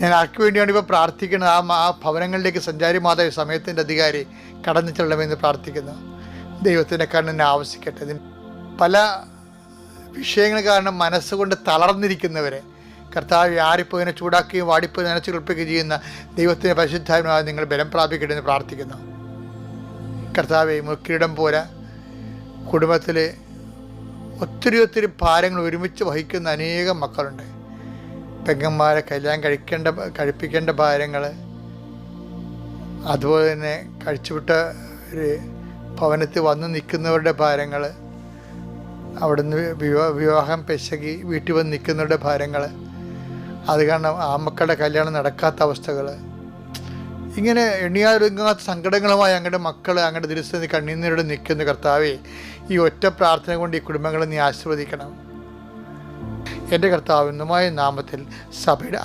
ഞാൻ ആർക്ക് വേണ്ടിയാണ് ഇപ്പോൾ പ്രാർത്ഥിക്കുന്നത്? ആ ഭവനങ്ങളിലേക്ക് സഞ്ചാരി മാതാവ് സമയത്തിൻ്റെ അധികാരി കടന്നു ചെല്ലണമെന്ന് പ്രാർത്ഥിക്കുന്നു. ദൈവത്തിൻ്റെ കണ്ണിനെ ആവശ്യിക്കട്ടെ. പല വിഷയങ്ങൾ കാരണം മനസ്സുകൊണ്ട് തളർന്നിരിക്കുന്നവരെ കർത്താവ് ആരിപ്പോയിനെ ചൂടാക്കുകയും വാടിപ്പോയി നനച്ചു കുളിപ്പിക്കുകയും ചെയ്യുന്ന ദൈവത്തിൻ്റെ പരിശുദ്ധാത്മാവ് നിങ്ങൾ ബലം പ്രാപിക്കട്ടെ എന്ന് പ്രാർത്ഥിക്കുന്നു. കർത്താവെ, മുക്കിടം പോരാ കുടുംബത്തിൽ ഒത്തിരി ഭാരങ്ങൾ ഒരുമിച്ച് വഹിക്കുന്ന അനേകം മക്കളുണ്ട്. പെങ്ങന്മാരെ കല്യാണം കഴിപ്പിക്കേണ്ട ഭാരങ്ങൾ, അതുപോലെ തന്നെ കഴിച്ചുവിട്ട ഒരു ഭവനത്തിൽ വന്ന് നിൽക്കുന്നവരുടെ ഭാരങ്ങൾ, അവിടുന്ന് വിവാഹം പെശകി വീട്ടിൽ വന്ന് നിൽക്കുന്നവരുടെ ഭാരങ്ങൾ, അത് കാരണം ആ മക്കളുടെ കല്യാണം നടക്കാത്ത അവസ്ഥകൾ, ഇങ്ങനെ എണ്ണിയാലൊടുങ്ങാത്ത സങ്കടങ്ങളുമായി അങ്ങയുടെ മക്കൾ അങ്ങയുടെ ദിവസം കണ്ണീരോട് നിൽക്കുന്ന കർത്താവേ, ഈ ഒറ്റ പ്രാർത്ഥന കൊണ്ട് ഈ കുടുംബങ്ങളെ നീ ആശീർവദിക്കണം. എൻ്റെ കർത്താവിനുമായ നാമത്തിൽ സഭയുടെ